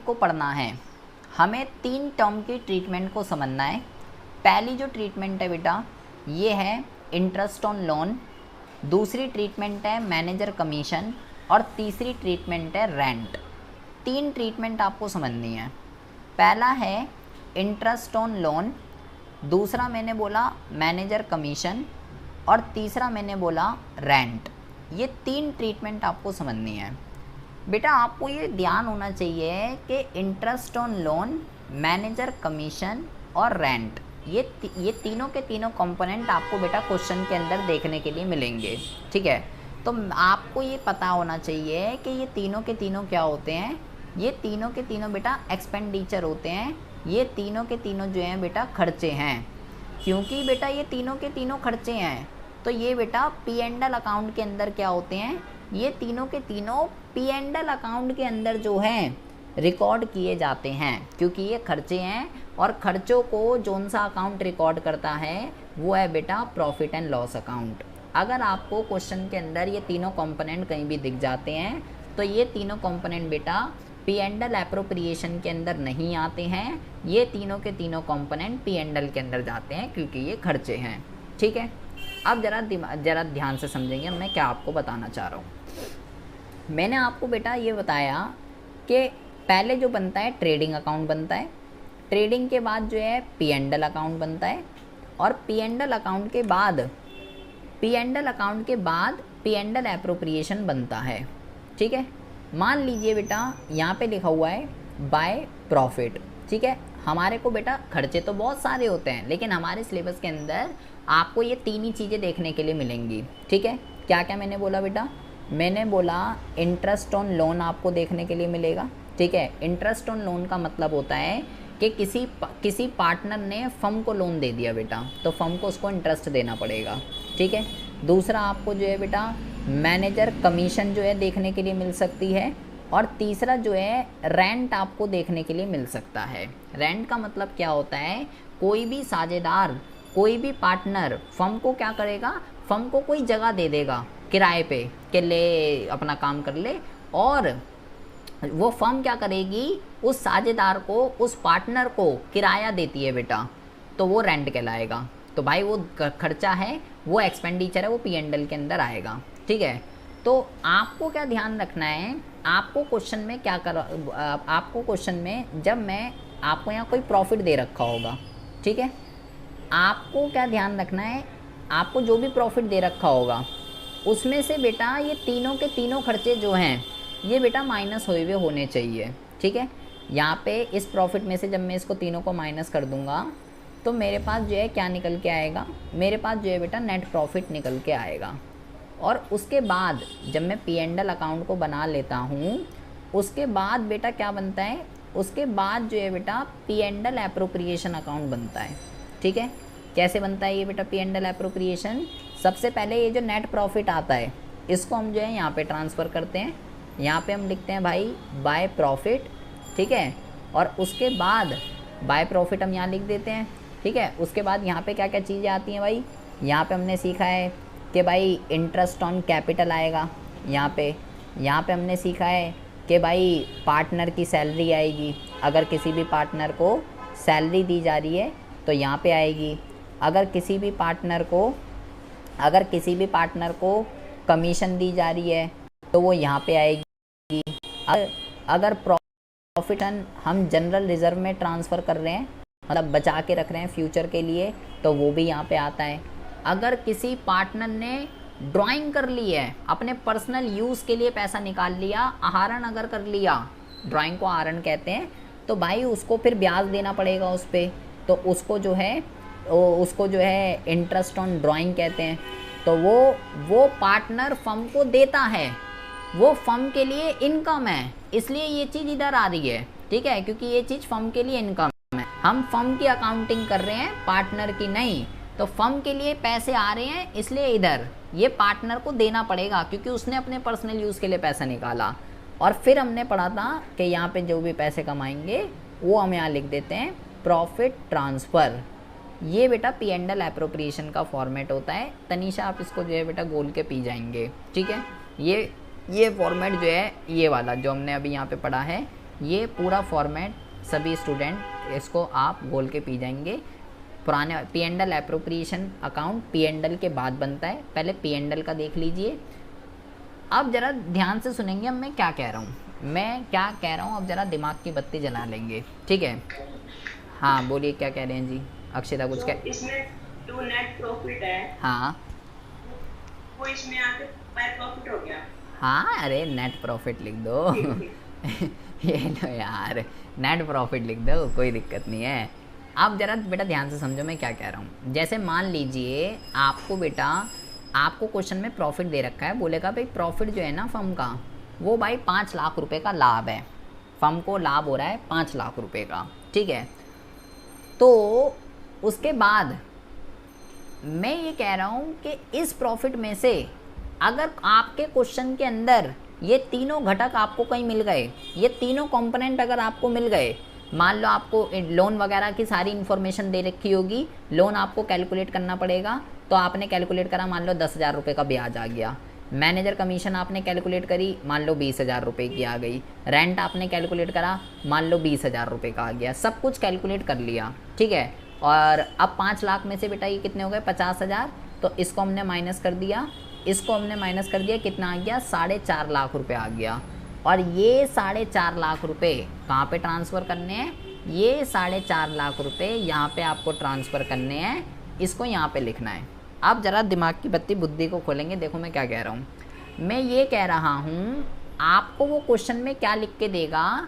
को पढ़ना है, हमें 3 टर्म की ट्रीटमेंट को समझना है। पहली जो ट्रीटमेंट है बेटा ये है इंटरेस्ट ऑन लोन, दूसरी ट्रीटमेंट है मैनेजर कमीशन और तीसरी ट्रीटमेंट है रेंट। 3 ट्रीटमेंट आपको समझनी है। पहला है इंटरेस्ट ऑन लोन, दूसरा मैंने बोला मैनेजर कमीशन और तीसरा मैंने बोला रेंट। ये 3 ट्रीटमेंट आपको समझनी है। बेटा आपको ये ध्यान होना चाहिए कि interest on loan, manager commission और रेंट ये तीनों के तीनों कंपोनेंट आपको बेटा क्वेश्चन के अंदर देखने के लिए मिलेंगे। ठीक है, तो आपको ये पता होना चाहिए कि ये तीनों के तीनों क्या होते हैं। ये तीनों के तीनों बेटा एक्सपेंडिचर होते हैं, ये तीनों के तीनों जो हैं बेटा खर्चे हैं। क्योंकि बेटा ये तीनों के तीनों खर्चे हैं तो ये बेटा पी एंड एल अकाउंट के अंदर क्या होते हैं, ये तीनों के तीनों पी एंड एल अकाउंट के अंदर जो हैं रिकॉर्ड किए जाते हैं, क्योंकि ये खर्चे हैं और खर्चों को जौन सा अकाउंट रिकॉर्ड करता है वो है बेटा प्रॉफिट एंड लॉस अकाउंट। अगर आपको क्वेश्चन के अंदर ये तीनों कंपोनेंट कहीं भी दिख जाते हैं तो ये तीनों कंपोनेंट बेटा पी एंड एल एप्रोप्रिएशन के अंदर नहीं आते हैं, ये तीनों के तीनों कंपोनेंट पी एंड एल के अंदर जाते हैं क्योंकि ये खर्चे हैं। ठीक है, अब ज़रा ध्यान से समझेंगे मैं क्या आपको बताना चाह रहा हूँ। मैंने आपको बेटा ये बताया कि पहले जो बनता है ट्रेडिंग अकाउंट बनता है, ट्रेडिंग के बाद जो है पी एंड एल अकाउंट बनता है और पी एंड एल अकाउंट के बाद पी एंड एल एप्रोप्रिएशन बनता है। ठीक है, मान लीजिए बेटा यहाँ पे लिखा हुआ है बाय प्रॉफिट। ठीक है, हमारे को बेटा खर्चे तो बहुत सारे होते हैं लेकिन हमारे सिलेबस के अंदर आपको ये 3 ही चीज़ें देखने के लिए मिलेंगी। ठीक है, क्या क्या मैंने बोला बेटा, मैंने बोला इंटरेस्ट ऑन लोन आपको देखने के लिए मिलेगा। ठीक है, इंटरेस्ट ऑन लोन का मतलब होता है कि किसी पार्टनर ने फर्म को लोन दे दिया बेटा तो फर्म को उसको इंटरेस्ट देना पड़ेगा। ठीक है, दूसरा आपको जो है बेटा मैनेजर कमीशन जो है देखने के लिए मिल सकती है और तीसरा जो है रेंट आपको देखने के लिए मिल सकता है। रेंट का मतलब क्या होता है, कोई भी साझेदार, कोई भी पार्टनर फर्म को क्या करेगा, फर्म को कोई जगह दे देगा किराए पे कि ले अपना काम कर ले और वो फर्म क्या करेगी, उस साझेदार को, उस पार्टनर को किराया देती है बेटा, तो वो रेंट कहलाएगा। तो भाई वो खर्चा है, वो एक्सपेंडिचर है, वो पी एंड एल के अंदर आएगा। ठीक है, तो आपको क्या ध्यान रखना है, आपको क्वेश्चन में क्या कर, आपको क्वेश्चन में जब मैं आपको यहाँ कोई प्रॉफिट दे रखा होगा, ठीक है, आपको क्या ध्यान रखना है, आपको जो भी प्रॉफिट दे रखा होगा उसमें से बेटा ये तीनों के तीनों खर्चे जो हैं ये बेटा माइनस हुए हुए होने चाहिए। ठीक है, यहाँ पे इस प्रॉफिट में से जब मैं इसको तीनों को माइनस कर दूँगा तो मेरे पास जो है क्या निकल के आएगा, मेरे पास जो है बेटा नेट प्रॉफिट निकल के आएगा। और उसके बाद जब मैं पी एंड एल अकाउंट को बना लेता हूँ उसके बाद बेटा क्या बनता है, उसके बाद जो है बेटा P and L appropriation account बनता है। ठीक है, कैसे बनता है ये बेटा पी एंड एल एप्रोप्रिएशन, सबसे पहले ये जो नेट प्रॉफिट आता है इसको हम जो है यहाँ पे ट्रांसफ़र करते हैं, यहाँ पे हम लिखते हैं भाई बाय प्रॉफिट। ठीक है, और उसके बाद बाय प्रॉफिट हम यहाँ लिख देते हैं। ठीक है, उसके बाद यहाँ पे क्या क्या चीज़ें आती हैं भाई, यहाँ पे हमने सीखा है कि भाई इंटरेस्ट ऑन कैपिटल आएगा, यहाँ पे हमने सीखा है कि भाई पार्टनर की सैलरी आएगी, अगर किसी भी पार्टनर को सैलरी दी जा रही है तो यहाँ पे आएगी, अगर किसी भी पार्टनर को कमीशन दी जा रही है तो वो यहाँ पे आएगी, अगर प्रॉफिट हम जनरल रिजर्व में ट्रांसफ़र कर रहे हैं मतलब बचा के रख रहे हैं फ्यूचर के लिए तो वो भी यहाँ पे आता है, अगर किसी पार्टनर ने ड्राइंग कर ली है, अपने पर्सनल यूज़ के लिए पैसा निकाल लिया, आहरण अगर कर लिया, ड्राइंग को आहरण कहते हैं, तो भाई उसको फिर ब्याज देना पड़ेगा उस पर, तो उसको जो है इंटरेस्ट ऑन ड्राइंग कहते हैं। तो वो पार्टनर फर्म को देता है, वो फर्म के लिए इनकम है, इसलिए ये चीज़ इधर आ रही है। ठीक है, क्योंकि ये चीज़ फर्म के लिए इनकम है, हम फर्म की अकाउंटिंग कर रहे हैं पार्टनर की नहीं, तो फर्म के लिए पैसे आ रहे हैं इसलिए इधर ये पार्टनर को देना पड़ेगा क्योंकि उसने अपने पर्सनल यूज़ के लिए पैसा निकाला। और फिर हमने पढ़ा था कि यहाँ पे जो भी पैसे कमाएंगे वो हम यहाँ लिख देते हैं प्रॉफिट ट्रांसफ़र। ये बेटा पी एंड एल एप्रोप्रिएशन का फॉर्मेट होता है। तनीषा आप इसको जो है बेटा गोल के पी जाएंगे। ठीक है, ये फॉर्मेट जो है ये वाला जो हमने अभी यहाँ पे पढ़ा है ये पूरा फॉर्मेट सभी स्टूडेंट इसको आप बोल के पी जाएंगे। पुराने P and L appropriation account P and L के बाद बनता है, पहले पी एंड एल का देख लीजिए। अब ज़रा ध्यान से सुनेंगे, अब मैं क्या कह रहा हूँ, अब ज़रा दिमाग की बत्ती जला लेंगे, ठीक है। हाँ बोलिए, क्या कह रहे हैं जी अक्षिता, कुछ कह। इसमें जो नेट प्रॉफिट है, हाँ वो इसमें आके बाय प्रॉफिट हो गया। हाँ अरे नेट प्रॉफिट लिख दो ये लो यार, नेट प्रॉफिट लिख दो, कोई दिक्कत नहीं है। अब ज़रा बेटा ध्यान से समझो मैं क्या कह रहा हूँ। जैसे मान लीजिए आपको बेटा, आपको क्वेश्चन में प्रॉफिट दे रखा है, बोलेगा भाई प्रॉफिट जो है ना फर्म का, वो भाई 5 लाख रुपए का लाभ है, फर्म को लाभ हो रहा है 5 लाख रुपए का, ठीक है। तो उसके बाद मैं ये कह रहा हूँ कि इस प्रॉफिट में से अगर आपके क्वेश्चन के अंदर ये तीनों घटक आपको कहीं मिल गए, ये तीनों कंपोनेंट अगर आपको मिल गए, मान लो आपको लोन वगैरह की सारी इन्फॉर्मेशन दे रखी होगी, लोन आपको कैलकुलेट करना पड़ेगा, तो आपने कैलकुलेट करा, मान लो 10,000 रुपये का ब्याज आ गया। मैनेजर कमीशन आपने कैलकुलेट करी, मान लो 20,000 रुपये की आ गई। रेंट आपने कैलकुलेट करा, मान लो 20,000 रुपये का आ गया। सब कुछ कैलकुलेट कर लिया, ठीक है। और अब 5 लाख में से बेटा ये कितने हो गए, 50,000, तो इसको हमने माइनस कर दिया, इसको हमने माइनस कर दिया, कितना आ गया, 4.5 लाख रुपए आ गया। और ये 4.5 लाख रुपए कहाँ पे ट्रांसफ़र करने हैं, ये 4.5 लाख रुपए यहाँ पे आपको ट्रांसफ़र करने हैं, इसको यहाँ पे लिखना है। अब ज़रा दिमाग की बत्ती बुद्धि को खोलेंगे, देखो मैं क्या कह रहा हूँ। मैं ये कह रहा हूँ आपको वो क्वेश्चन में क्या लिख के देगा,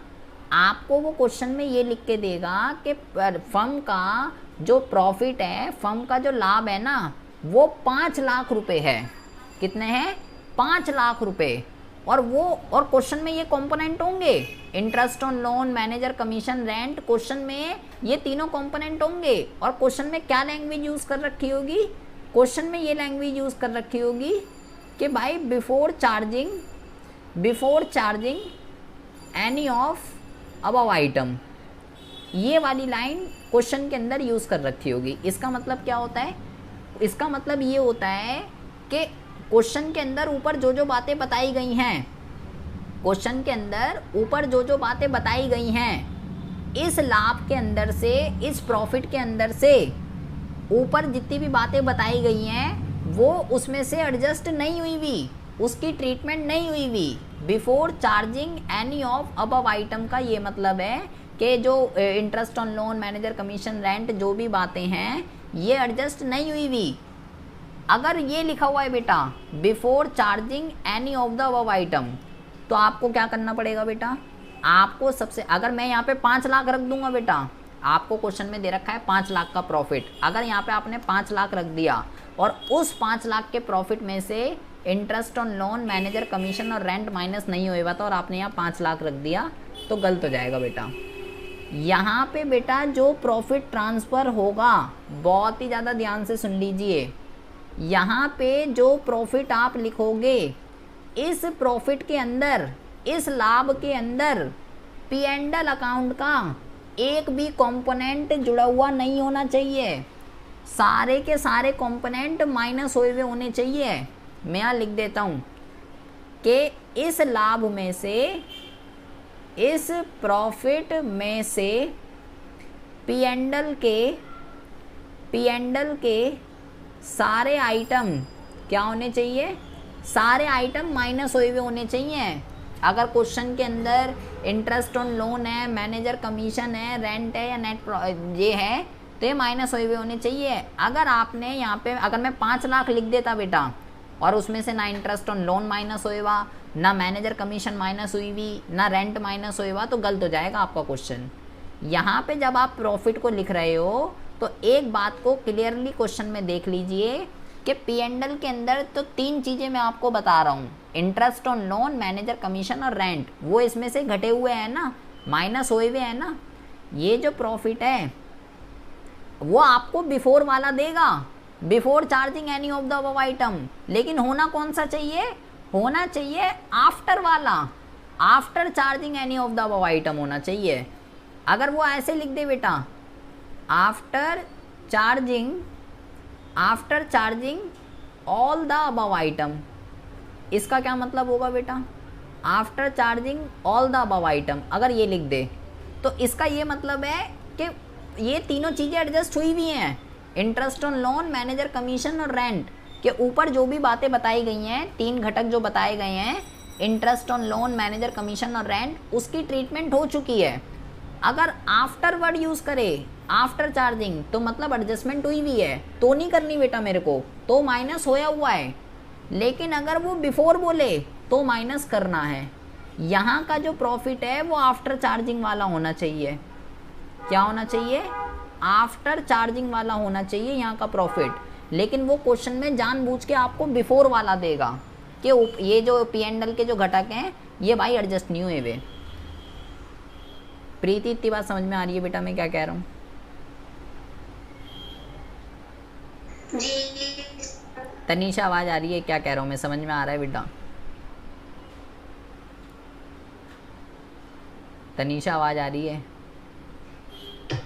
आपको वो क्वेश्चन में ये लिख के देगा कि फर्म का जो प्रॉफिट है, फर्म का जो लाभ है ना, वो 5 लाख रुपए है। कितने हैं, 5 लाख रुपए। और वो, और क्वेश्चन में ये कंपोनेंट होंगे, interest on loan, manager commission, rent, question में ये तीनों कंपोनेंट होंगे। और क्वेश्चन में क्या लैंग्वेज यूज़ कर रखी होगी, क्वेश्चन में ये लैंग्वेज यूज़ कर रखी होगी कि भाई before charging any of above item, ये वाली लाइन क्वेश्चन के अंदर यूज़ कर रखी होगी। इसका मतलब क्या होता है, इसका मतलब ये होता है कि क्वेश्चन के अंदर ऊपर जो जो बातें बताई गई हैं, क्वेश्चन के अंदर ऊपर जो जो बातें बताई गई हैं, इस लाभ के अंदर से, इस प्रॉफिट के अंदर से ऊपर जितनी भी बातें बताई गई हैं वो उसमें से एडजस्ट नहीं हुई हुई, उसकी ट्रीटमेंट नहीं हुई हुई। Before charging any of above item का ये मतलब है कि जो interest on loan, manager commission, rent, जो भी बातें हैं ये एडजस्ट नहीं हुई हुई। अगर ये लिखा हुआ है बेटा before charging any of the above item, तो आपको क्या करना पड़ेगा बेटा, आपको सबसे, अगर मैं यहाँ पे 5 लाख रख दूंगा बेटा, आपको क्वेश्चन में दे रखा है 5 लाख का प्रॉफिट, अगर यहाँ पे आपने 5 लाख रख दिया और उस 5 लाख के प्रॉफिट में से interest on loan, manager commission और रेंट माइनस नहीं हुआ था और आपने यहाँ 5 लाख रख दिया, तो गलत हो जाएगा बेटा। यहाँ पे बेटा जो प्रॉफिट ट्रांसफ़र होगा, बहुत ही ज़्यादा ध्यान से सुन लीजिए, यहाँ पे जो प्रॉफिट आप लिखोगे, इस प्रॉफिट के अंदर, इस लाभ के अंदर पी एंड एल अकाउंट का एक भी कंपोनेंट जुड़ा हुआ नहीं होना चाहिए, सारे के सारे कंपोनेंट माइनस हुए हुए होने चाहिए। मैं यहाँ लिख देता हूँ कि इस लाभ में से, इस प्रॉफिट में से पी एंड एल के सारे आइटम क्या होने चाहिए, सारे आइटम माइनस हुए हुए होने चाहिए। अगर क्वेश्चन के अंदर इंटरेस्ट ऑन लोन है, मैनेजर कमीशन है, रेंट है या नेट ये है, तो ये माइनस हुए हुए होने चाहिए। अगर आपने यहाँ पे, अगर मैं 5 लाख लिख देता बेटा और उसमें से ना इंटरेस्ट ऑन लोन माइनस हुआ, ना मैनेजर कमीशन माइनस हुई हुई, ना रेंट माइनस हुआ, तो गलत हो जाएगा आपका क्वेश्चन। यहाँ पे जब आप प्रॉफिट को लिख रहे हो तो एक बात को क्लियरली क्वेश्चन में देख लीजिए कि पी एंड एल के अंदर तो 3 चीज़ें मैं आपको बता रहा हूँ, interest on loan, manager commission और रेंट, वो इसमें से घटे हुए हैं ना, माइनस हुए हुए हैं ना। ये जो प्रॉफिट है वो आपको बिफोर वाला देगा, before charging any of the above item, लेकिन होना कौन सा चाहिए, होना चाहिए आफ्टर वाला, after charging any of the above item होना चाहिए। अगर वो ऐसे लिख दे बेटा after charging all the above item, इसका क्या मतलब होगा बेटा, after charging all the above item, अगर ये लिख दे तो इसका ये मतलब है कि ये तीनों चीज़ें एडजस्ट हुई हुई हैं, interest on loan, manager commission और रेंट के ऊपर जो भी बातें बताई गई हैं, 3 घटक जो बताए गए हैं, interest on loan, manager commission और रेंट, उसकी ट्रीटमेंट हो चुकी है। अगर आफ्टर वर्ड यूज़ करे, आफ्टर चार्जिंग, तो मतलब एडजस्टमेंट हुई हुई है, तो नहीं करनी बेटा मेरे को, तो माइनस होया हुआ है। लेकिन अगर वो बिफोर बोले तो माइनस करना है। यहाँ का जो प्रॉफिट है वो आफ्टर चार्जिंग वाला होना चाहिए। क्या होना चाहिए? आफ्टर चार्जिंग वाला होना चाहिए यहाँ का प्रॉफिट। लेकिन वो क्वेश्चन में जानबूझ के आपको बिफोर वाला देगा कि ये जो P&L के जो घटक हैं ये भाई एडजस्ट नहीं हुए वे। प्रीति, इतनी बात समझ में आ रही है बेटा मैं क्या कह रहा हूँ? तनीषा, आवाज़ आ रही है? क्या कह रहा हूँ मैं, समझ में आ रहा है बेटा? तनीषा, आवाज़ आ रही है?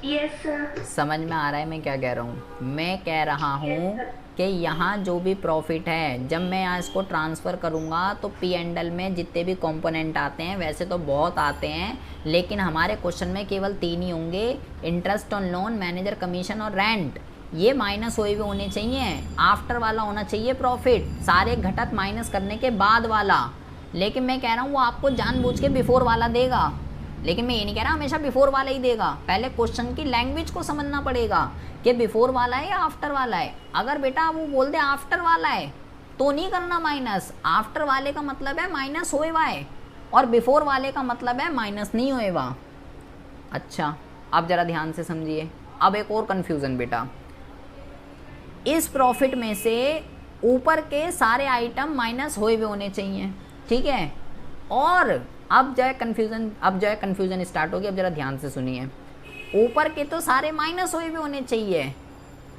Yes sir. समझ में आ रहा है मैं क्या कह रहा हूँ? मैं कह रहा हूँ कि यहाँ जो भी प्रॉफिट है, जब मैं यहाँ इसको ट्रांसफ़र करूँगा तो P&L में जितने भी कंपोनेंट आते हैं, वैसे तो बहुत आते हैं, लेकिन हमारे क्वेश्चन में केवल 3 ही होंगे, interest on loan, manager commission और रेंट। ये माइनस हुए हुए होने चाहिए। आफ्टर वाला होना चाहिए प्रॉफिट, सारे घटक माइनस करने के बाद वाला। लेकिन मैं कह रहा हूँ वो आपको जानबूझ के बिफोर वाला देगा, लेकिन मैं ये नहीं कह रहा हमेशा बिफोर वाला ही देगा। पहले क्वेश्चन की लैंग्वेज को समझना पड़ेगा कि बिफोर वाला है या आफ्टर वाला है। अगर बेटा वो बोल दे आफ्टर वाला है तो नहीं करना माइनस। आफ्टर वाले का मतलब है माइनस होए हुआ है, और बिफोर वाले का मतलब है माइनस नहीं होए हुआ। अच्छा, अब ज़रा ध्यान से समझिए। अब एक और कन्फ्यूज़न बेटा, इस प्रॉफिट में से ऊपर के सारे आइटम माइनस हुए हुए होने चाहिए, ठीक है? और अब जो है कन्फ्यूज़न स्टार्ट होगी। अब ज़रा ध्यान से सुनिए। ऊपर के तो सारे माइनस हुए हुए होने चाहिए,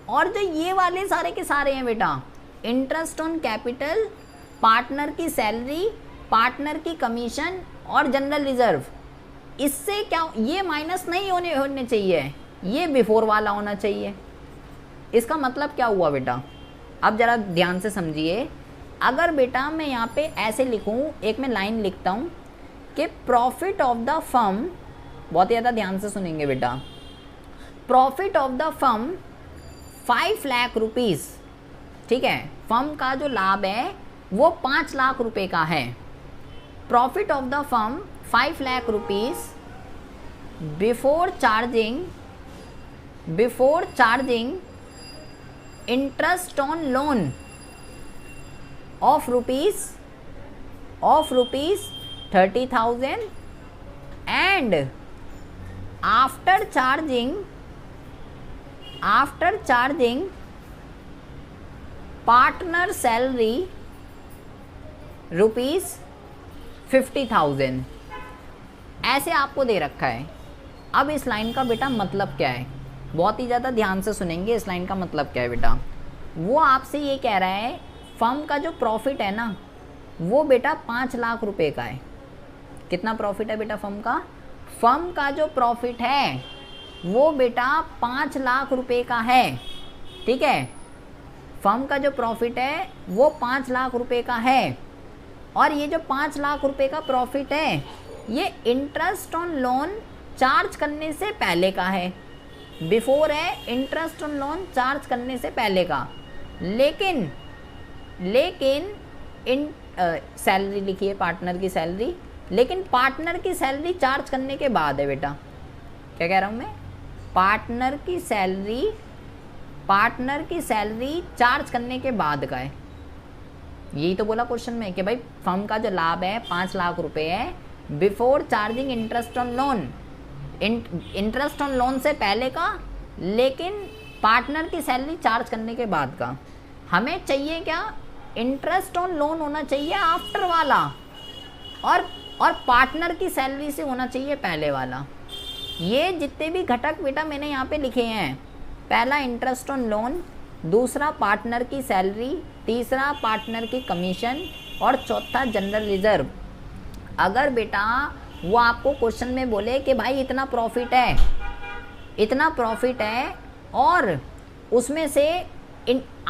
और जो ये वाले सारे के सारे हैं बेटा, इंटरेस्ट ऑन कैपिटल, पार्टनर की सैलरी, पार्टनर की कमीशन और जनरल रिजर्व, इससे क्या ये माइनस नहीं होने चाहिए, ये बिफोर वाला होना चाहिए। इसका मतलब क्या हुआ बेटा? अब ज़रा ध्यान से समझिए। अगर बेटा मैं यहाँ पे ऐसे लिखूँ, एक मैं लाइन लिखता हूँ कि प्रॉफिट ऑफ द फर्म, बहुत ही ज़्यादा ध्यान से सुनेंगे बेटा, profit of the firm 5 lakh rupees, ठीक है? फर्म का जो लाभ है वो 5 लाख रुपए का है। Profit of the firm 5 lakh rupees before charging interest on loan of rupees 30,000 and after charging partner salary ₹50,000, ऐसे आपको दे रखा है। अब इस लाइन का बेटा मतलब क्या है? बहुत ही ज़्यादा ध्यान से सुनेंगे। इस लाइन का मतलब क्या है बेटा? वो आपसे ये कह रहा है फर्म का जो प्रॉफिट है ना वो बेटा 5 लाख रुपए का है। कितना प्रॉफिट है बेटा फर्म का? फर्म का जो प्रॉफिट है वो बेटा 5 लाख रुपए का है, ठीक है? फर्म का जो प्रॉफिट है वो 5 लाख रुपए का है, और ये जो 5 लाख रुपए का प्रॉफिट है ये इंटरेस्ट ऑन लोन चार्ज करने से पहले का है, बिफोर है इंटरेस्ट ऑन लोन चार्ज करने से पहले का। लेकिन सैलरी लिखिए, पार्टनर की सैलरी, लेकिन पार्टनर की सैलरी चार्ज करने के बाद है बेटा। क्या कह रहा हूँ मैं? पार्टनर की सैलरी चार्ज करने के बाद का है। यही तो बोला क्वेश्चन में कि भाई फर्म का जो लाभ है 5 लाख रुपए है before charging interest on loan, interest on loan से पहले का, लेकिन पार्टनर की सैलरी चार्ज करने के बाद का। हमें चाहिए क्या? इंटरेस्ट ऑन लोन होना चाहिए आफ्टर वाला, और पार्टनर की सैलरी से होना चाहिए पहले वाला। ये जितने भी घटक बेटा मैंने यहाँ पे लिखे हैं, पहला इंटरेस्ट ऑन लोन, दूसरा पार्टनर की सैलरी, तीसरा पार्टनर की कमीशन, और चौथा जनरल रिजर्व। अगर बेटा वो आपको क्वेश्चन में बोले कि भाई इतना प्रॉफिट है और उसमें से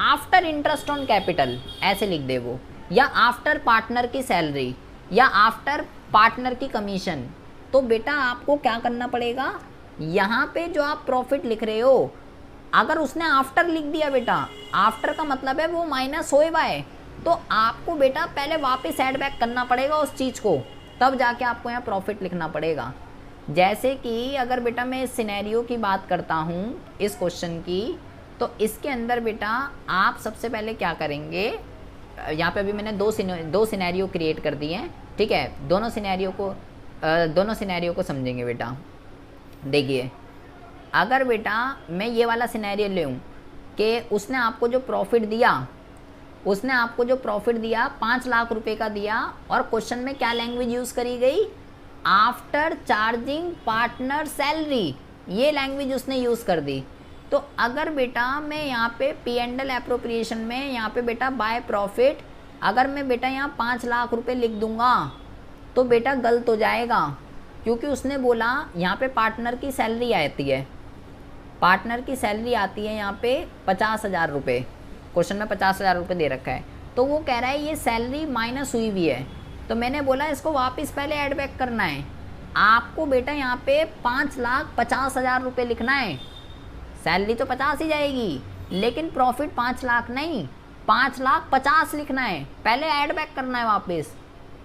आफ्टर इंटरेस्ट ऑन कैपिटल ऐसे लिख दे वो, या आफ्टर पार्टनर की सैलरी, या आफ्टर पार्टनर की कमीशन, तो बेटा आपको क्या करना पड़ेगा, यहाँ पे जो आप प्रॉफिट लिख रहे हो, अगर उसने आफ्टर लिख दिया बेटा, आफ्टर का मतलब है वो माइनस होएगा है, तो आपको बेटा पहले वापस ऐड बैक करना पड़ेगा उस चीज़ को, तब जाके आपको यहाँ प्रॉफिट लिखना पड़ेगा। जैसे कि अगर बेटा मैं इस सिनेरियो की बात करता हूँ, इस क्वेश्चन की, तो इसके अंदर बेटा आप सबसे पहले क्या करेंगे, यहाँ पे अभी मैंने दो सिनेरियो क्रिएट कर दिए हैं, ठीक है। दोनों सिनेरियो को समझेंगे बेटा। देखिए, अगर बेटा मैं ये वाला सिनेरियो लूँ कि उसने आपको जो प्रॉफिट दिया 5 लाख रुपए का दिया, और क्वेश्चन में क्या लैंग्वेज यूज़ करी गई, आफ्टर चार्जिंग पार्टनर सैलरी, ये लैंग्वेज उसने यूज़ कर दी। तो अगर बेटा मैं यहाँ पे P&L एप्रोप्रिएशन में यहाँ पे बेटा बाय प्रॉफिट, अगर मैं बेटा यहाँ 5 लाख रुपए लिख दूंगा तो बेटा गलत हो जाएगा, क्योंकि उसने बोला यहाँ पे पार्टनर की सैलरी आती है, पार्टनर की सैलरी आती है यहाँ पे 50,000 रुपये, क्वेश्चन में 50,000 रुपये दे रखा है, तो वो कह रहा है ये सैलरी माइनस हुई हुई है, तो मैंने बोला इसको वापस पहले ऐड बैक करना है। आपको बेटा यहाँ पे 5,50,000 रुपये लिखना है, सैलरी तो 50 ही जाएगी, लेकिन प्रॉफिट 5 लाख नहीं 5,50,000 लिखना है, पहले ऐड बैक करना है वापस,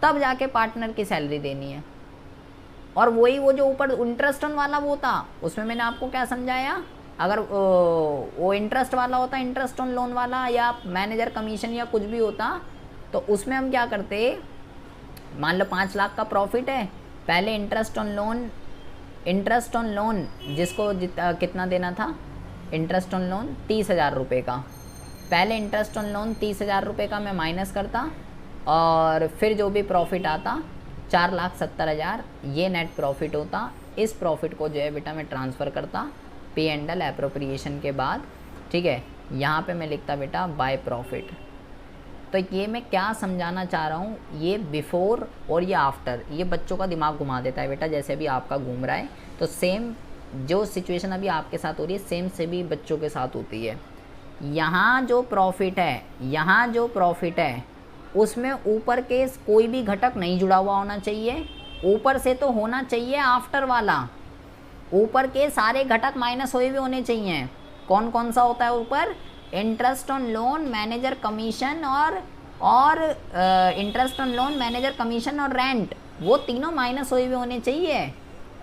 तब जाके पार्टनर की सैलरी देनी है। और वही वो जो ऊपर इंटरेस्ट ऑन वाला वो था, उसमें मैंने आपको क्या समझाया, अगर वो इंटरेस्ट वाला होता, इंटरेस्ट ऑन लोन वाला या मैनेजर कमीशन या कुछ भी होता, तो उसमें हम क्या करते, मान लो 5 लाख का प्रॉफिट है, पहले इंटरेस्ट ऑन लोन जिसको कितना देना था, इंटरेस्ट ऑन लोन 30,000 रुपये का, पहले इंटरेस्ट ऑन लोन 30,000 रुपये का मैं माइनस करता, और फिर जो भी प्रॉफिट आता 4,70,000, ये नेट प्रॉफिट होता। इस प्रॉफिट को जो है बेटा मैं ट्रांसफ़र करता P&L एप्रोप्रिएशन के बाद, ठीक है। यहाँ पे मैं लिखता बेटा बाय प्रॉफिट। तो ये मैं क्या समझाना चाह रहा हूँ, ये बिफ़ोर और ये आफ्टर, ये बच्चों का दिमाग घुमा देता है बेटा, जैसे अभी आपका घूम रहा है, तो सेम जो सिचुएशन अभी आपके साथ हो रही है सेम से भी बच्चों के साथ होती है। यहाँ जो प्रॉफिट है उसमें ऊपर के कोई भी घटक नहीं जुड़ा हुआ होना चाहिए, ऊपर से तो होना चाहिए आफ्टर वाला, ऊपर के सारे घटक माइनस हुए हुए होने चाहिए। कौन कौन सा होता है ऊपर, interest on loan, manager commission और interest on loan, manager commission और रेंट, वो तीनों माइनस हुए हुए होने चाहिए।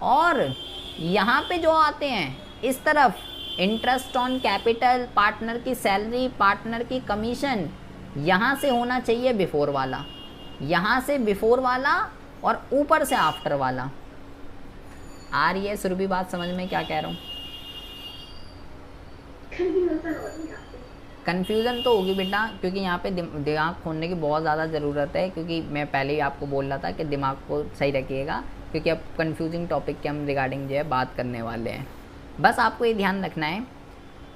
और यहाँ पे जो आते हैं इस तरफ, इंटरेस्ट ऑन कैपिटल, पार्टनर की सैलरी, पार्टनर की कमीशन, यहाँ से होना चाहिए बिफोर वाला, यहाँ से बिफोर वाला और ऊपर से आफ्टर वाला। आ रही है सुरभि बात समझ में क्या कह रहा हूँ? कन्फ्यूज़न तो होगी बेटा, क्योंकि यहाँ पे दिमाग खोलने की बहुत ज़्यादा ज़रूरत है, क्योंकि मैं पहले ही आपको बोल रहा था कि दिमाग को सही रखिएगा, क्योंकि अब कन्फ्यूजिंग टॉपिक के हम रिगार्डिंग जो है बात करने वाले हैं। बस आपको ये ध्यान रखना है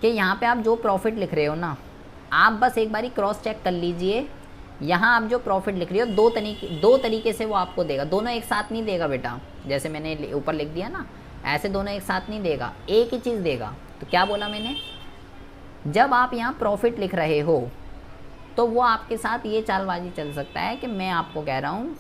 कि यहाँ पे आप जो प्रॉफिट लिख रहे हो ना, आप बस एक बारी क्रॉस चेक कर लीजिए। यहाँ आप जो प्रॉफिट लिख रहे हो दो तरीके से वो आपको देगा, दोनों एक साथ नहीं देगा बेटा, जैसे मैंने ऊपर लिख दिया ना, ऐसे दोनों एक साथ नहीं देगा, एक ही चीज़ देगा। तो क्या बोला मैंने, जब आप यहाँ प्रॉफिट लिख रहे हो तो वो आपके साथ ये चालबाजी चल सकता है कि मैं आपको कह रहा हूँ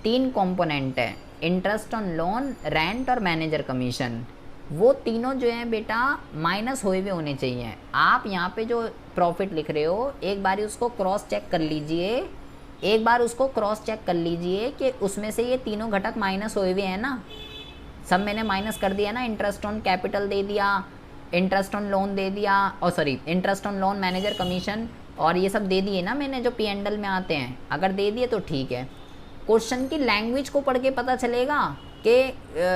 3 कंपोनेंट है, इंटरेस्ट ऑन लोन, रेंट और मैनेजर कमीशन, वो तीनों जो है बेटा माइनस हुए हुए होने चाहिए। आप यहाँ पे जो प्रॉफिट लिख रहे हो एक बार उसको क्रॉस चेक कर लीजिए, कि उसमें से ये तीनों घटक माइनस हुए हुए हैं ना, सब मैंने माइनस कर दिया ना, इंटरेस्ट ऑन कैपिटल दे दिया, इंटरेस्ट ऑन लोन दे दिया, और sorry interest on loan, manager commission और ये सब दे दिए ना मैंने, जो P&L में आते हैं, अगर दे दिए तो ठीक है। क्वेश्चन की लैंग्वेज को पढ़ के पता चलेगा कि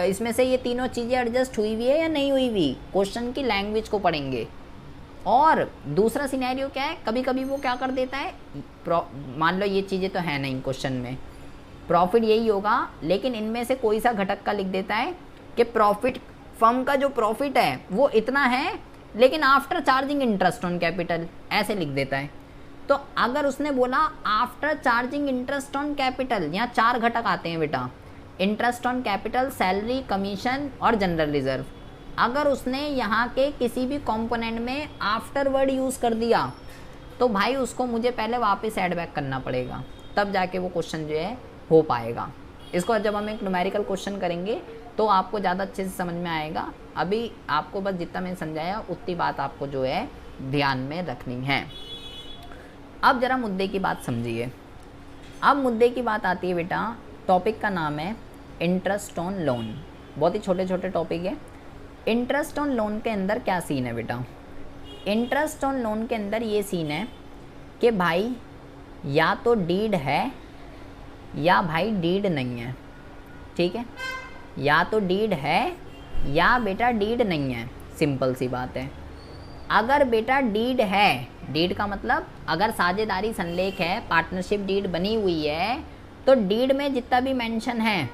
इसमें से ये तीनों चीज़ें एडजस्ट हुई हुई है या नहीं हुई हुई, क्वेश्चन की लैंग्वेज को पढ़ेंगे। और दूसरा सिनेरियो क्या है, कभी कभी वो क्या कर देता है, मान लो ये चीज़ें तो है नहीं क्वेश्चन में, प्रॉफिट यही होगा, लेकिन इनमें से कोई सा घटक का लिख देता है कि प्रॉफिट, फर्म का जो प्रॉफिट है वो इतना है, लेकिन after charging interest on capital, ऐसे लिख देता है। तो अगर उसने बोला after charging interest on capital, यहाँ 4 घटक आते हैं बेटा, interest on capital, salary, commission और जनरल रिजर्व। अगर उसने यहाँ के किसी भी कंपोनेंट में आफ्टर वर्ड यूज़ कर दिया तो भाई उसको मुझे पहले वापस ऐड बैक करना पड़ेगा, तब जाके वो क्वेश्चन जो है हो पाएगा। इसको जब हम एक न्यूमेरिकल क्वेश्चन करेंगे तो आपको ज़्यादा अच्छे से समझ में आएगा। अभी आपको बस जितना मैंने समझाया उतनी बात आपको जो है ध्यान में रखनी है। अब ज़रा मुद्दे की बात समझिए। अब मुद्दे की बात आती है बेटा, टॉपिक का नाम है इंटरेस्ट ऑन लोन। बहुत ही छोटे छोटे टॉपिक है। इंटरेस्ट ऑन लोन के अंदर क्या सीन है बेटा? इंटरेस्ट ऑन लोन के अंदर ये सीन है कि भाई या तो डीड है या भाई डीड नहीं है, ठीक है? या तो डीड है या बेटा डीड नहीं है, सिंपल सी बात है। अगर बेटा डीड है, डीड का मतलब अगर साझेदारी संलेख है, पार्टनरशिप डीड बनी हुई है, तो डीड में जितना भी मेंशन है,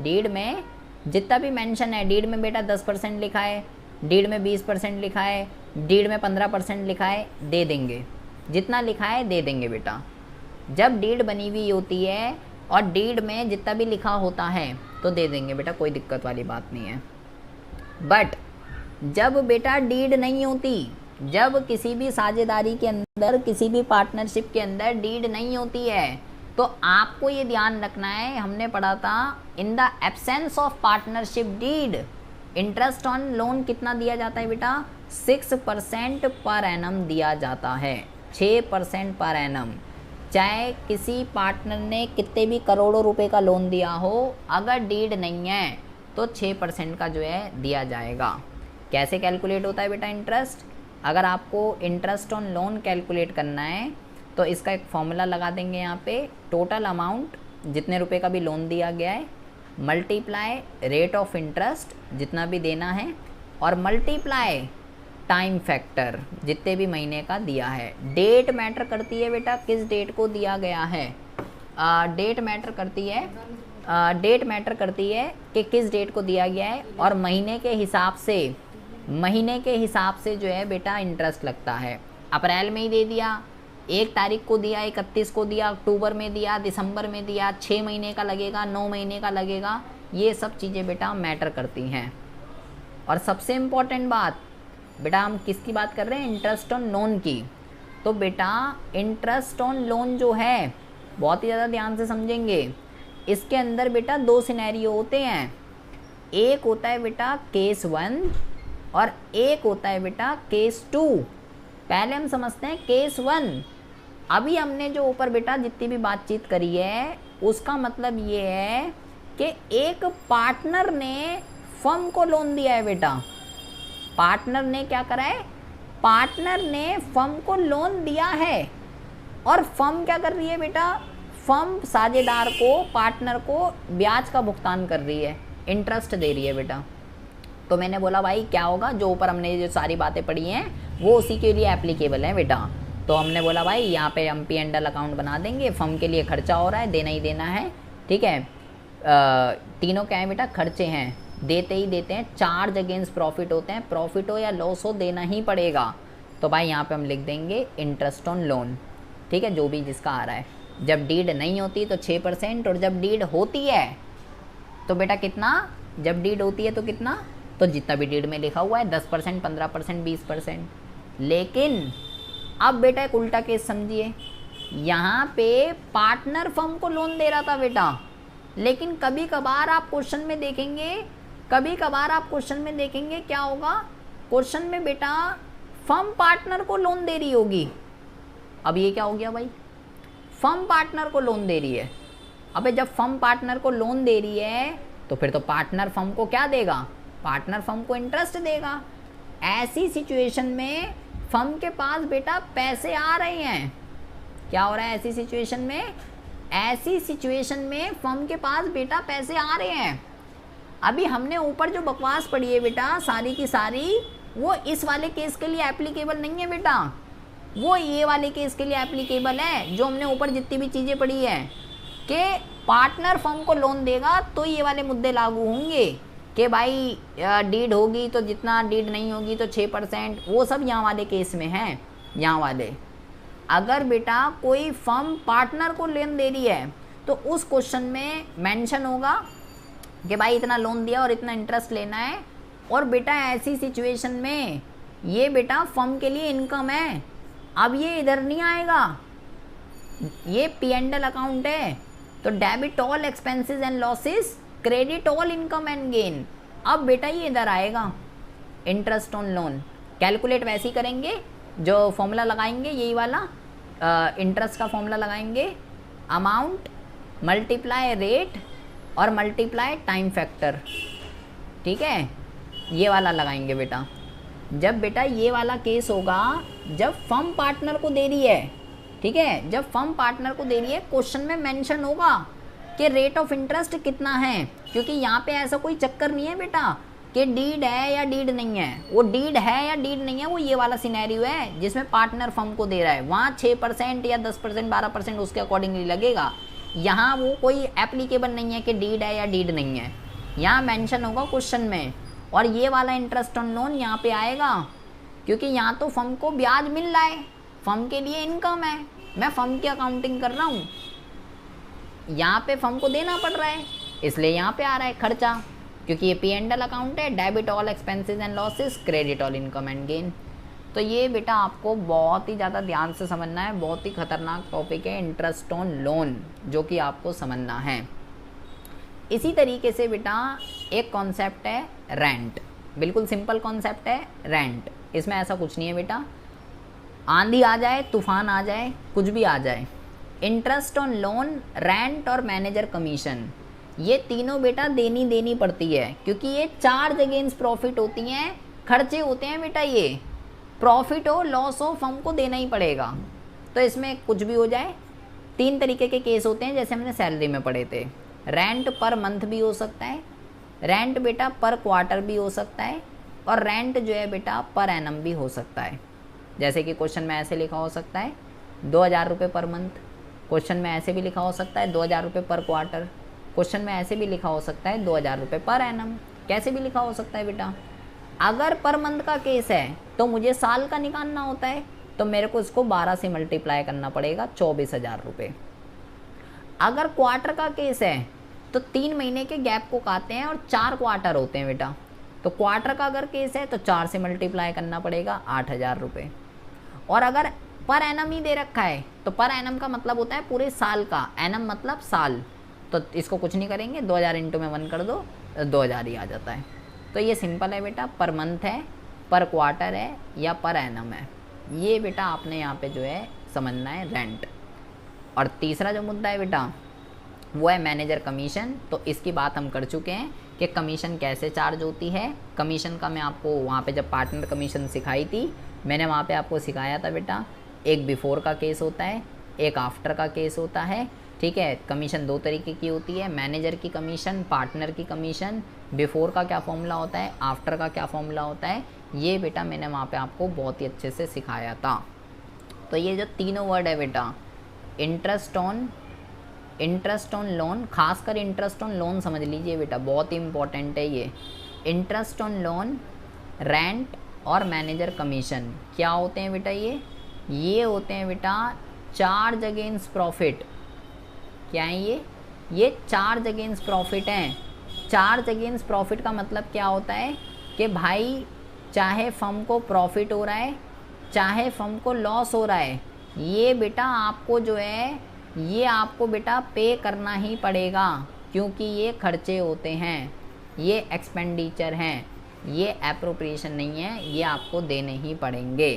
डीड में जितना भी मेंशन है, डीड में बेटा 10% लिखा है, डीड में 20% लिखा है, डीड में 15% लिखा है, दे देंगे। जितना लिखा है दे देंगे बेटा। जब डीड बनी हुई होती है और डीड में जितना भी लिखा होता है तो दे देंगे बेटा, कोई दिक्कत वाली बात नहीं है। बट जब बेटा डीड नहीं होती, जब किसी भी साझेदारी के अंदर, किसी भी पार्टनरशिप के अंदर डीड नहीं होती है, तो आपको ये ध्यान रखना है, हमने पढ़ा था in the absence of partnership deed interest on loan कितना दिया जाता है बेटा? 6% पर एनम दिया जाता है, 6% पर एनम। चाहे किसी पार्टनर ने कितने भी करोड़ों रुपए का लोन दिया हो, अगर डीड नहीं है तो 6% का जो है दिया जाएगा। कैसे कैलकुलेट होता है बेटा इंटरेस्ट? अगर आपको इंटरेस्ट ऑन लोन कैलकुलेट करना है तो इसका एक फॉर्मूला लगा देंगे यहाँ पे, टोटल अमाउंट जितने रुपए का भी लोन दिया गया है मल्टीप्लाई रेट ऑफ इंटरेस्ट जितना भी देना है, और मल्टीप्लाई टाइम फैक्टर जितने भी महीने का दिया है। डेट मैटर करती है बेटा, किस डेट को दिया गया है। डेट मैटर करती है, डेट मैटर करती है कि किस डेट को दिया गया है, और महीने के हिसाब से, महीने के हिसाब से जो है बेटा इंटरेस्ट लगता है। अप्रैल में ही दे दिया, 1 तारीख को दिया, 31 को दिया, अक्टूबर में दिया, दिसंबर में दिया, 6 महीने का लगेगा, 9 महीने का लगेगा, ये सब चीज़ें बेटा मैटर करती हैं। और सबसे इम्पॉर्टेंट बात बेटा, हम किसकी बात कर रहे हैं? इंटरेस्ट ऑन लोन की। तो बेटा इंटरेस्ट ऑन लोन जो है, बहुत ही ज़्यादा ध्यान से समझेंगे, इसके अंदर बेटा 2 सिनेरियो होते हैं। एक होता है बेटा केस 1 और एक होता है बेटा केस 2। पहले हम समझते हैं केस 1। अभी हमने जो ऊपर बेटा जितनी भी बातचीत करी है उसका मतलब ये है कि एक पार्टनर ने फर्म को लोन दिया है बेटा। पार्टनर ने क्या करा है? पार्टनर ने फर्म को लोन दिया है, और फर्म क्या कर रही है बेटा? फर्म साझेदार को, पार्टनर को ब्याज का भुगतान कर रही है, इंटरेस्ट दे रही है बेटा। तो मैंने बोला भाई क्या होगा, जो ऊपर हमने जो सारी बातें पढ़ी हैं वो उसी के लिए एप्लीकेबल है बेटा। तो हमने बोला भाई यहाँ पे हम P&L अकाउंट बना देंगे, फर्म के लिए खर्चा हो रहा है, देना ही देना है, ठीक है। तीनों क्या है बेटा? खर्चे हैं, देते ही देते हैं, चार्ज अगेंस्ट प्रॉफिट होते हैं, प्रॉफिट हो या लॉस हो देना ही पड़ेगा। तो भाई यहाँ पे हम लिख देंगे इंटरेस्ट ऑन लोन, ठीक है, जो भी जिसका आ रहा है। जब डीड नहीं होती तो 6%, और जब डीड होती है तो बेटा कितना? जब डीड होती है तो कितना? तो जितना भी डीड में लिखा हुआ है 10%, 15%, 20%। लेकिन अब बेटा एक उल्टा केस समझिए, यहाँ पे पार्टनर फर्म को लोन दे रहा था बेटा, लेकिन कभी कभार आप क्वेश्चन में देखेंगे, कभी कभार आप क्वेश्चन में देखेंगे क्या होगा, क्वेश्चन में बेटा फर्म पार्टनर को लोन दे रही होगी। अब ये क्या हो गया भाई? फर्म पार्टनर को लोन दे रही है। अबे जब फर्म पार्टनर को लोन दे रही है तो फिर तो पार्टनर फर्म को क्या देगा? पार्टनर फर्म को इंटरेस्ट देगा। ऐसी सिचुएशन में फर्म के पास बेटा पैसे आ रहे हैं। क्या हो रहा है ऐसी सिचुएशन में? ऐसी सिचुएशन में फर्म के पास बेटा पैसे आ रहे हैं। अभी हमने ऊपर जो बकवास पढ़ी है बेटा सारी की सारी, वो इस वाले केस के लिए एप्लीकेबल नहीं है बेटा, वो ये वाले केस के लिए एप्लीकेबल है। जो हमने ऊपर जितनी भी चीज़ें पढ़ी है कि पार्टनर फर्म को लोन देगा तो ये वाले मुद्दे लागू होंगे कि भाई डीड होगी तो जितना, डीड नहीं होगी तो 6%, वो सब यहाँ वाले केस में हैं। यहाँ वाले अगर बेटा कोई फर्म पार्टनर को लोन दे रही है तो उस क्वेश्चन में मेंशन होगा कि भाई इतना लोन दिया और इतना इंटरेस्ट लेना है, और बेटा ऐसी सिचुएशन में ये बेटा फर्म के लिए इनकम है। अब ये इधर नहीं आएगा, ये P&L अकाउंट है, तो debit all expenses and losses, credit all income and gain. अब बेटा ये इधर आएगा इंटरेस्ट ऑन लोन, कैलकुलेट वैसे ही करेंगे, जो फॉर्मूला लगाएंगे यही वाला, इंटरेस्ट का फॉर्मूला लगाएंगे, अमाउंट मल्टीप्लाई रेट और मल्टीप्लाई टाइम फैक्टर, ठीक है, ये वाला लगाएंगे बेटा। जब बेटा ये वाला केस होगा जब फर्म पार्टनर को दे रही है, ठीक है, जब फर्म पार्टनर को दे रही है, क्वेश्चन में मेंशन होगा कि रेट ऑफ इंटरेस्ट कितना है, क्योंकि यहाँ पे ऐसा कोई चक्कर नहीं है बेटा कि डीड है या डीड नहीं है, वो डीड है या डीड नहीं है, वो ये वाला सिनेरियो है जिसमें पार्टनर फर्म को दे रहा है, वहाँ 6% या 10% 12% उसके अकॉर्डिंगली लगेगा। यहाँ वो कोई एप्लीकेबल नहीं है कि डीड है या डीड नहीं है, यहाँ मेंशन होगा क्वेश्चन में। और ये वाला इंटरेस्ट ऑन लोन यहाँ पे आएगा क्योंकि यहाँ तो फर्म को ब्याज मिल रहा है, फर्म के लिए इनकम है, मैं फर्म की अकाउंटिंग कर रहा हूँ, यहाँ पे फर्म को देना पड़ रहा है, इसलिए यहाँ पे आ रहा है खर्चा, क्योंकि ये P&L अकाउंट है, debit all expenses and losses, credit all income and gain. तो ये बेटा आपको बहुत ही ज़्यादा ध्यान से समझना है, बहुत ही खतरनाक टॉपिक है इंटरेस्ट ऑन लोन, जो कि आपको समझना है। इसी तरीके से बेटा एक कॉन्सेप्ट है रेंट, बिल्कुल सिंपल कॉन्सेप्ट है रेंट। इसमें ऐसा कुछ नहीं है बेटा, आंधी आ जाए, तूफान आ जाए, कुछ भी आ जाए, इंटरेस्ट ऑन लोन, रेंट और मैनेजर कमीशन, ये तीनों बेटा देनी पड़ती है, क्योंकि ये चार्ज अगेंस्ट प्रॉफिट होती हैं, खर्चे होते हैं बेटा, ये प्रॉफिट हो लॉस हो फर्म को देना ही पड़ेगा। तो इसमें कुछ भी हो जाए, 3 तरीके के केस होते हैं, जैसे हमने सैलरी में पढ़े थे। रेंट पर मंथ भी हो सकता है, रेंट बेटा पर क्वार्टर भी हो सकता है, और रेंट जो है बेटा पर एनम भी हो सकता है। जैसे कि क्वेश्चन में ऐसे लिखा हो सकता है 2000 रुपये पर मंथ, क्वेश्चन में ऐसे भी लिखा हो सकता है 2000 रुपये पर क्वार्टर, क्वेश्चन में ऐसे भी लिखा हो सकता है 2000 रुपये पर एनम, कैसे भी लिखा हो सकता है बेटा। अगर पर मंथ का केस है तो मुझे साल का निकालना होता है, तो मेरे को इसको 12 से मल्टीप्लाई करना पड़ेगा, 24,000 रुपये। अगर क्वार्टर का केस है तो 3 महीने के गैप को काटते हैं और 4 क्वार्टर होते हैं बेटा, तो क्वार्टर का अगर केस है तो 4 से मल्टीप्लाई करना पड़ेगा, 8,000 रुपये। और अगर पर एनम ही दे रखा है तो पर एनम का मतलब होता है पूरे साल का, एनम मतलब साल, तो इसको कुछ नहीं करेंगे, 2000 इंटू में 1 कर दो, 2000 ही आ जाता है। तो ये सिंपल है बेटा, पर मंथ है, पर क्वार्टर है या पर एनम है, ये बेटा आपने यहाँ पे जो है समझना है रेंट। और तीसरा जो मुद्दा है बेटा वो है मैनेजर कमीशन। तो इसकी बात हम कर चुके हैं कि कमीशन कैसे चार्ज होती है। कमीशन का मैं आपको वहाँ पे जब पार्टनर कमीशन सिखाई थी, मैंने वहाँ पे आपको सिखाया था बेटा, एक बिफोर का केस होता है, एक आफ्टर का केस होता है, ठीक है। कमीशन 2 तरीके की होती है, मैनेजर की कमीशन, पार्टनर की कमीशन। बिफोर का क्या फॉर्मूला होता है, आफ्टर का क्या फॉर्मूला होता है, ये बेटा मैंने वहाँ पे आपको बहुत ही अच्छे से सिखाया था। तो ये जो तीनों वर्ड है बेटा, इंटरेस्ट ऑन लोन, खासकर इंटरेस्ट ऑन लोन समझ लीजिए बेटा, बहुत ही इंपॉर्टेंट है ये। इंटरेस्ट ऑन लोन, रेंट और मैनेजर कमीशन क्या होते हैं बेटा, ये होते हैं बेटा चार्ज अगेंस्ट प्रॉफिट। क्या है ये चार्ज अगेंस्ट प्रॉफिट हैं। चार्ज अगेंस्ट प्रॉफिट का मतलब क्या होता है कि भाई चाहे फर्म को प्रॉफिट हो रहा है चाहे फर्म को लॉस हो रहा है, ये बेटा आपको जो है ये आपको बेटा पे करना ही पड़ेगा, क्योंकि ये खर्चे होते हैं, ये एक्सपेंडिचर हैं, ये एप्रोप्रिएशन नहीं है, ये आपको देने ही पड़ेंगे।